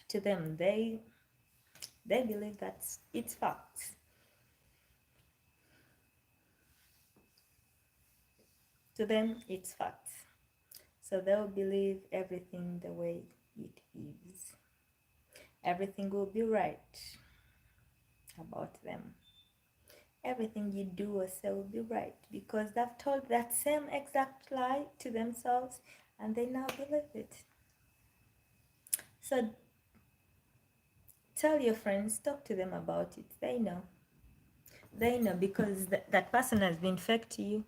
To them, they believe that it's facts. To them, it's facts. So they'll believe everything the way it is. Everything will be right about them. Everything you do or say will be right because they've told that same exact lie to themselves and they now believe it. So tell your friends, talk to them about it. They know. They know because that person has been fake to you.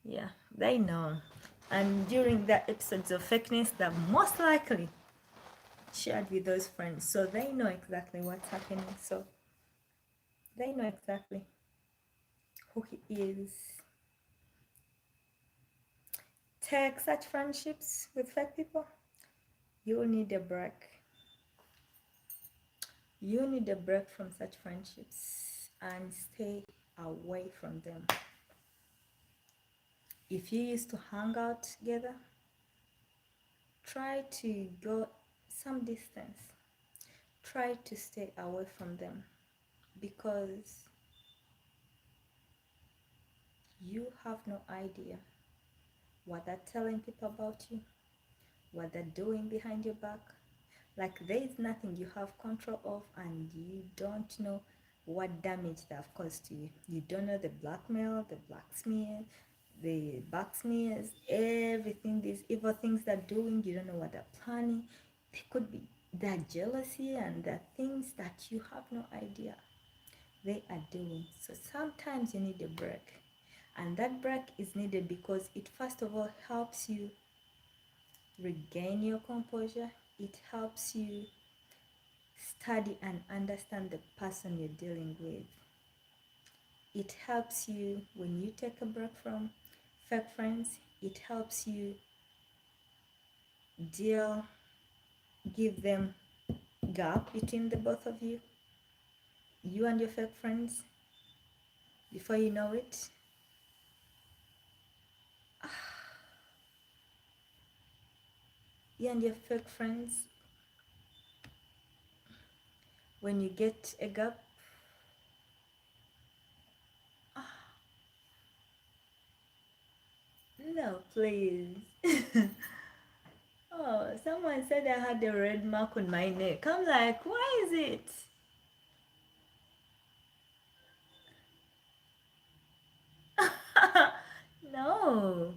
Yeah, they know. And during the episodes of fakeness, they're most likely shared with those friends. So they know exactly what's happening. So They know exactly who he is. Take such friendships with fake people. You need a break. You need a break from such friendships and stay away from them. If you used to hang out together, try to go some distance. Try to stay away from them because you have no idea what they're telling people about you, what they're doing behind your back. Like there is nothing you have control of, and you don't know what damage they have caused to you. You don't know the blackmail, the blacksmear, the backsmears, everything, these evil things they're doing. You don't know what they're planning. They could be that jealousy and the things that you have no idea they are doing. So sometimes you need a break. And that break is needed because it first of all helps you regain your composure. It helps you study and understand the person you're dealing with. It helps you when you take a break from fake friends. It helps you give them gap between the both of you and your fake friends. Before you know it, you and your fake friends, when you get a gap, no, please. Oh, someone said I had a red mark on my neck. I'm like, why is it? No.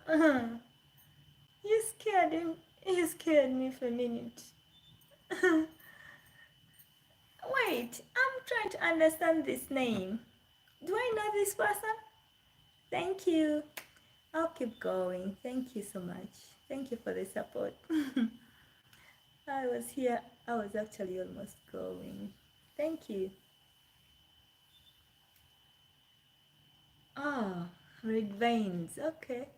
You scared him. You scared me for a minute. Wait, I'm trying to understand this name. Do I know this person? Thank you. I'll keep going. Thank you so much. Thank you for the support. I was here. I was actually almost going. Thank you. Ah, red veins. Okay.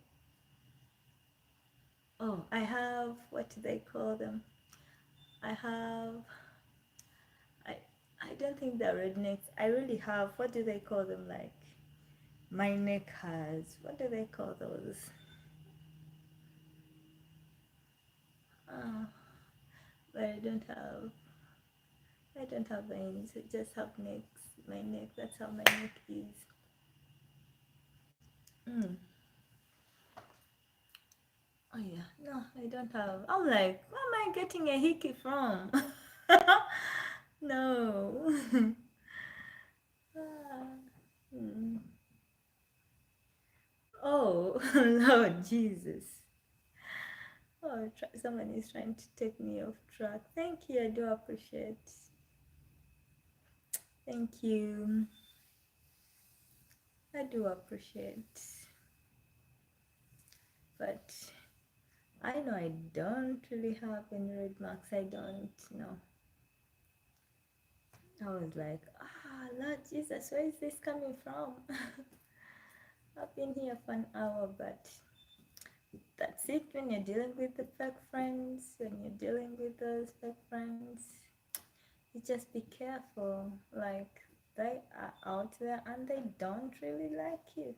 Oh, I have, what do they call them? I have, I, I don't think they're rednecks. I really have, what do they call them? Like, my neck has, what do they call those? Oh, but I don't have veins. I just have necks. My neck, that's how my neck is. Mm. Oh yeah, no, I don't have. I'm like, where am I getting a hickey from? No. Ah, mm. Oh, Lord Jesus. Oh, someone is trying to take me off track. Thank you, I do appreciate. Thank you. I do appreciate. But I know I don't really have any red marks. I don't know. I was like, Lord Jesus, where is this coming from? I've been here for an hour, but that's it. When you're dealing with the fake friends, when you're dealing with those fake friends, you just be careful. Like, they are out there and they don't really like you.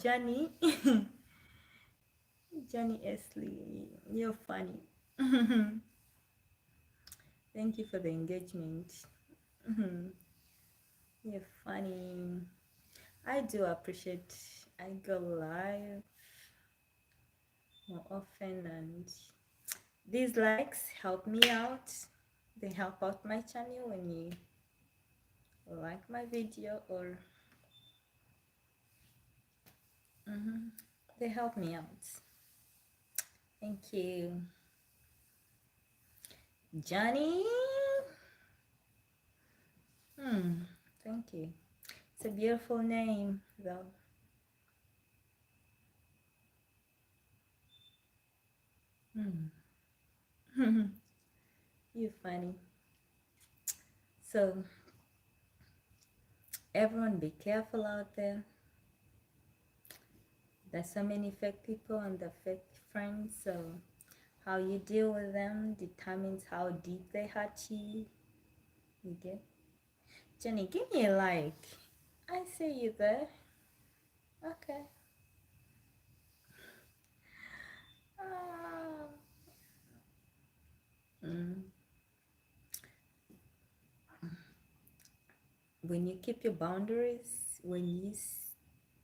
Johnny, Johnny Esley, you're funny. Thank you for the engagement. You're funny. I do appreciate. I go live more often, and these likes help me out. They help out my channel when you like my video, or they help me out. Thank you, Johnny. Thank you. It's a beautiful name, though. You funny. So everyone be careful out there. There's so many fake people and the fake friends, so how you deal with them determines how deep they hurt you. You get? Jenny, give me a like. I see you there. Okay. Ah. Mm. When you keep your boundaries, when you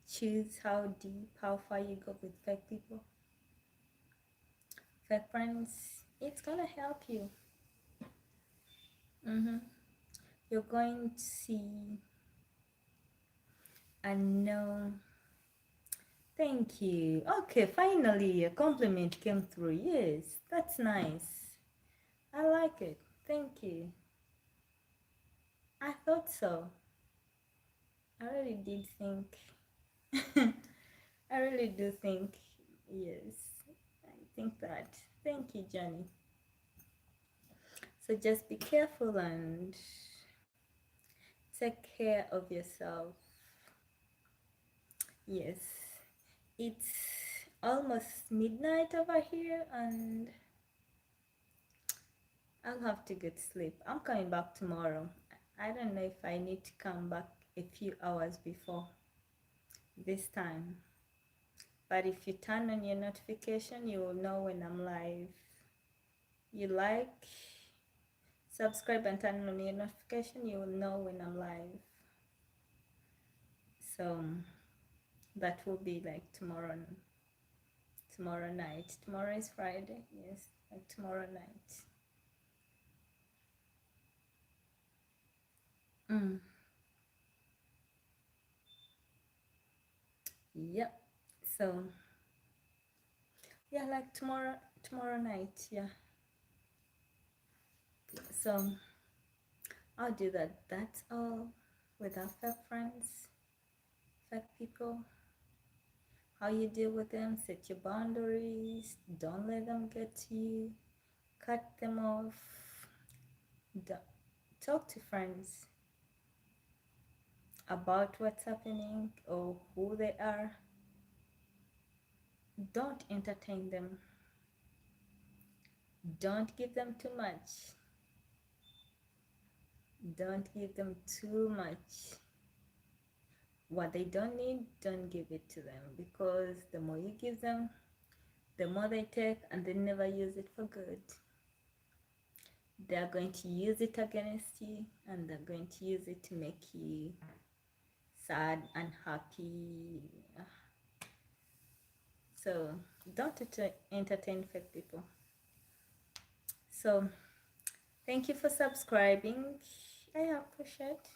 choose how deep, how far you go with fake people, fake friends, it's gonna help you. Mm-hmm. You're going to see and know. Thank you. Okay, finally a compliment came through. Yes, that's nice. I like it. Thank you. I thought so. I really did think. I really do think. Yes, I think that. Thank you, Johnny. So just be careful and take care of yourself. Yes, it's almost midnight over here and I'll have to get sleep. I'm coming back tomorrow. I don't know if I need to come back a few hours before this time. But if you turn on your notification, you will know when I'm live. You like, subscribe and turn on your notification, you will know when I'm live. So that will be like tomorrow night. Tomorrow is Friday. Yes, like tomorrow night. Mm. Yep. So yeah, like tomorrow night. Yeah. So I'll do that. That's all. With our fake friends, fake people, how you deal with them, set your boundaries, don't let them get to you, cut them off, talk to friends about what's happening or who they are. Don't entertain them. Don't give them too much. Don't give them too much. What they don't need, don't give it to them, because the more you give them, the more they take and they never use it for good. They're going to use it against you and they're going to use it to make you sad, unhappy. So don't entertain fake people. So thank you for subscribing. I appreciate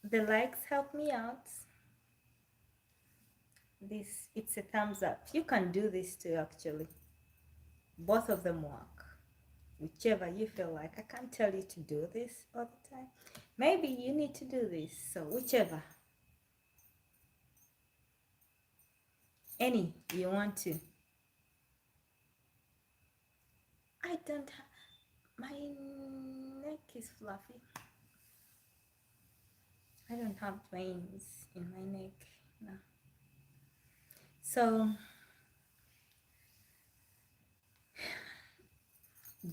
the likes, help me out. This, it's a thumbs up. You can do this too, actually. Both of them work. Whichever you feel like. I can't tell you to do this all the time. Maybe you need to do this. So whichever. Any you want to. I don't have, my neck is fluffy. I don't have veins in my neck. No. So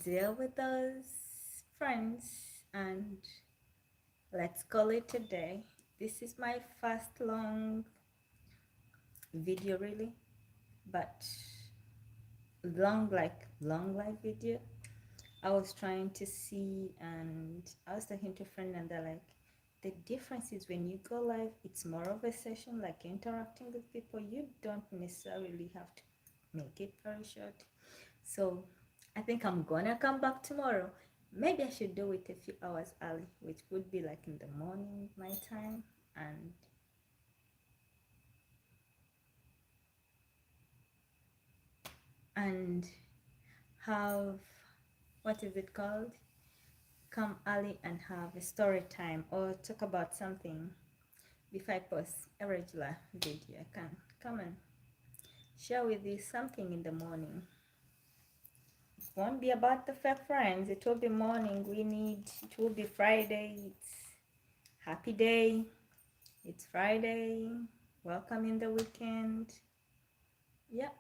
deal with those friends and let's call it a day. This is my first long video, really, but long live video. I was trying to see and I was talking to a friend and they're like, the difference is when you go live, it's more of a session, like interacting with people. You don't necessarily have to make it very short. So I think I'm gonna come back tomorrow. Maybe I should do it a few hours early, which would be like in the morning my time, and have, what is it called? Come early and have a story time or talk about something before I post a regular video. I can come and share with you something in the morning. It won't be about the fake friends. It will be morning. It will be Friday. It's happy day. It's Friday. Welcome in the weekend. Yeah.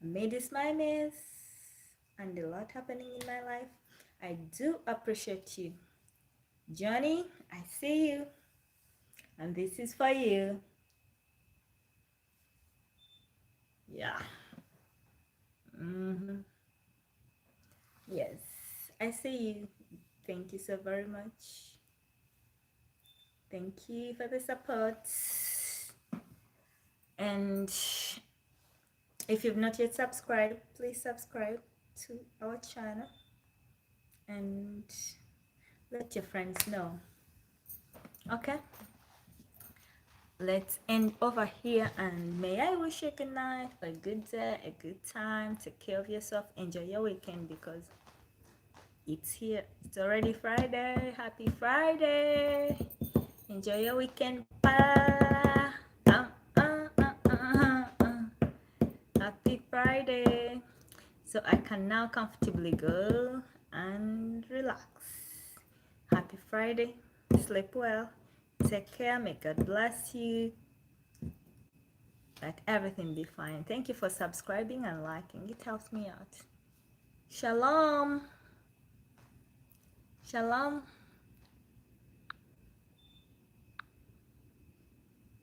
Amid this my mess and a lot happening in my life, I do appreciate you. Johnny, I see you. And this is for you. Yeah. Yes, I see you. Thank you so very much. Thank you for the support. And if you've not yet subscribed, please subscribe to our channel and let your friends know. Okay? Let's end over here, and may I wish you a good night, a good day, a good time. Take care of yourself. Enjoy your weekend because it's here. It's already Friday. Happy Friday. Enjoy your weekend. Pa. Happy Friday. So I can now comfortably go and relax. Happy Friday. Sleep well. Take care. May God bless you. Let everything be fine. Thank you for subscribing and liking. It helps me out. Shalom. Shalom.